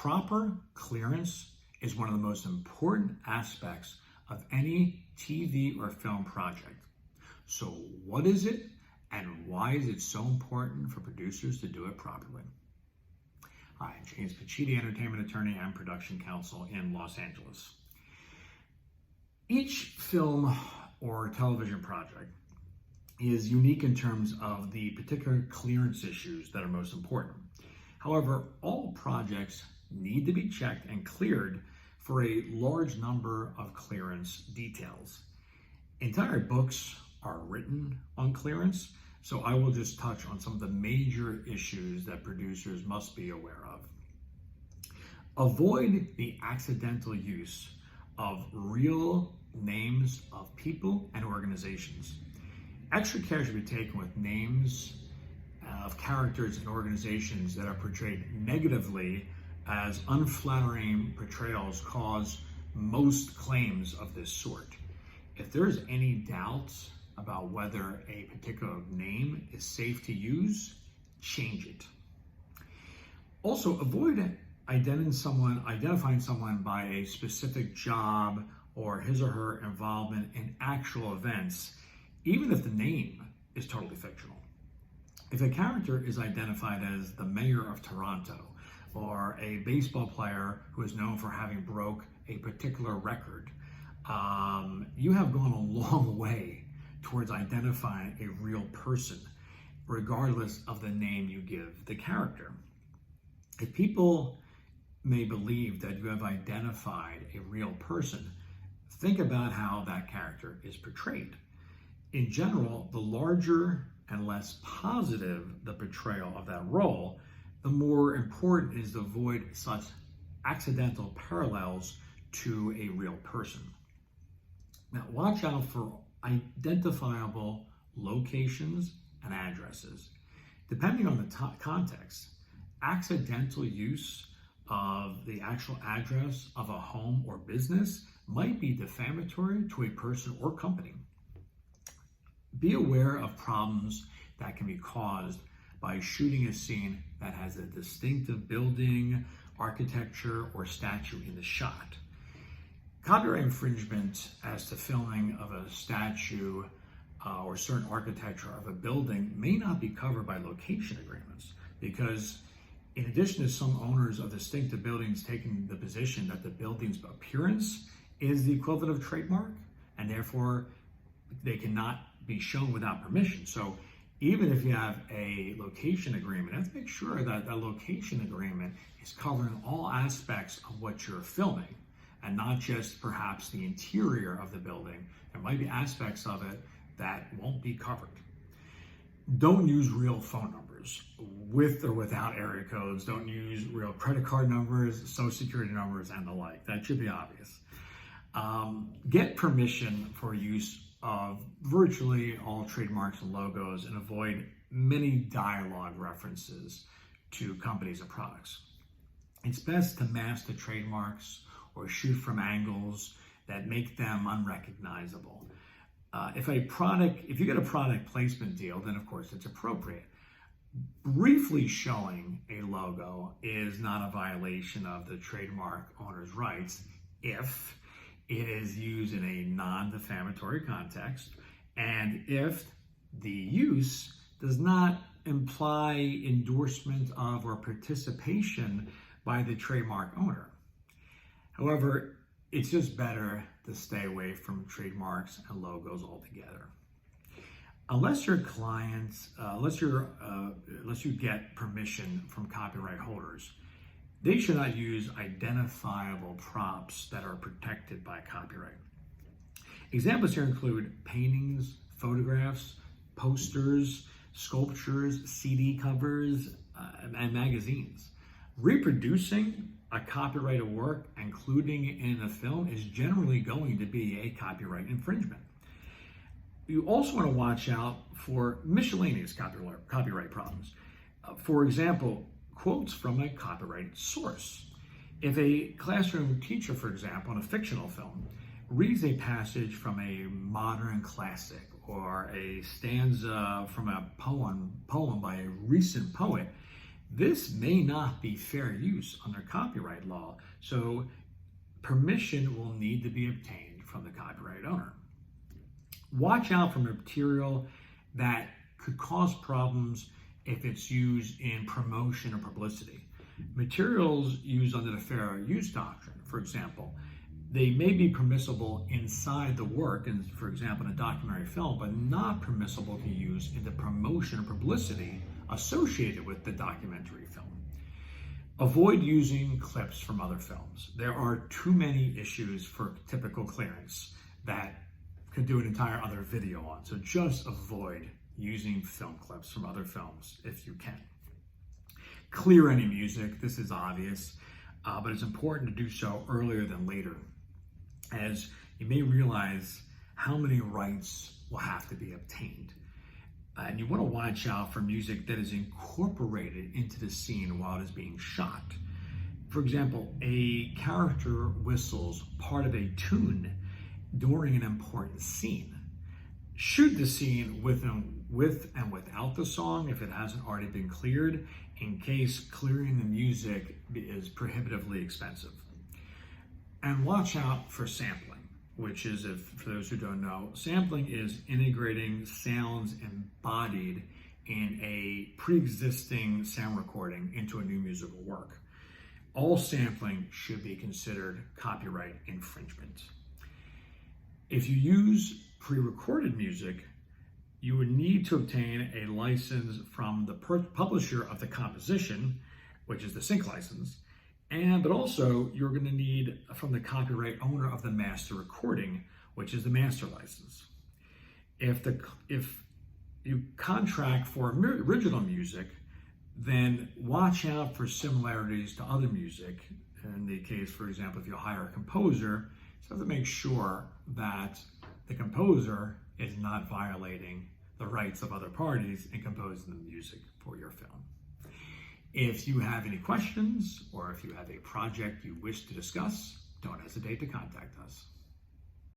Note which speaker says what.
Speaker 1: Proper clearance is one of the most important aspects of any TV or film project. So what is it, and why is it so important for producers to do it properly? Hi, I'm James Pacitti, entertainment attorney and production counsel in Los Angeles. Each film or television project is unique in terms of the particular clearance issues that are most important. However, all projects need to be checked and cleared for a large number of clearance details. Entire books are written on clearance, so I will just touch on some of the major issues that producers must be aware of. Avoid the accidental use of real names of people and organizations. Extra care should be taken with names of characters and organizations that are portrayed negatively, as unflattering portrayals cause most claims of this sort. If there is any doubt about whether a particular name is safe to use, change it. Also, avoid identifying someone by a specific job or his or her involvement in actual events, even if the name is totally fictional. If a character is identified as the mayor of Toronto or a baseball player who is known for having broke a particular record, you have gone a long way towards identifying a real person, regardless of the name you give the character. If people may believe that you have identified a real person, think about how that character is portrayed. In general, the larger and less positive the portrayal of that role, the more important it is to avoid such accidental parallels to a real person. Now, watch out for identifiable locations and addresses. Depending on the context, accidental use of the actual address of a home or business might be defamatory to a person or company. Be aware of problems that can be caused by shooting a scene that has a distinctive building, architecture, or statue in the shot. Copyright infringement as to filming of a statue or certain architecture of a building may not be covered by location agreements, because in addition to some owners of distinctive buildings taking the position that the building's appearance is the equivalent of trademark, and therefore they cannot be shown without permission. So even if you have a location agreement, you have to make sure that that location agreement is covering all aspects of what you're filming, and not just perhaps the interior of the building. There might be aspects of it that won't be covered. Don't use real phone numbers with or without area codes. Don't use real credit card numbers, social security numbers, and the like. That should be obvious. Get permission for use of virtually all trademarks and logos, and avoid many dialogue references to companies and products. It's best to mask the trademarks or shoot from angles that make them unrecognizable. If you get a product placement deal, then of course it's appropriate. Briefly showing a logo is not a violation of the trademark owner's rights if it is used in a non-defamatory context, and if the use does not imply endorsement of or participation by the trademark owner. However, it's just better to stay away from trademarks and logos altogether. Unless you get permission from copyright holders, they should not use identifiable props that are protected by copyright. Examples here include paintings, photographs, posters, sculptures, CD covers, and magazines. Reproducing a copyrighted work, including in a film, is generally going to be a copyright infringement. You also want to watch out for miscellaneous copyright problems. For example, quotes from a copyrighted source. If a classroom teacher, for example, in a fictional film, reads a passage from a modern classic or a stanza from a poem by a recent poet, This may not be fair use under copyright law, so permission will need to be obtained from the copyright owner. Watch out for material that could cause problems if it's used in promotion or publicity. Materials used under the fair use doctrine, for example, they may be permissible inside the work, and for example, in a documentary film, but not permissible to use in the promotion or publicity associated with the documentary film. Avoid using clips from other films. There are too many issues for typical clearance that could do an entire other video on. So just avoid using film clips from other films if you can. Clear any music. This is obvious, but it's important to do so earlier than later, as you may realize how many rights will have to be obtained. And you want to watch out for music that is incorporated into the scene while it is being shot. For example, a character whistles part of a tune during an important scene. Shoot the scene with and without the song if it hasn't already been cleared, in case clearing the music is prohibitively expensive. And watch out for sampling, which is, for those who don't know, sampling is integrating sounds embodied in a pre-existing sound recording into a new musical work. All sampling should be considered copyright infringement. If you use pre-recorded music, you would need to obtain a license from the publisher of the composition, which is the sync license, but also you're going to need from the copyright owner of the master recording, which is the master license. If you contract for original music, then watch out for similarities to other music. In the case, for example, if you hire a composer, you have to make sure that the composer is not violating the rights of other parties in composing the music for your film. If you have any questions or if you have a project you wish to discuss, don't hesitate to contact us.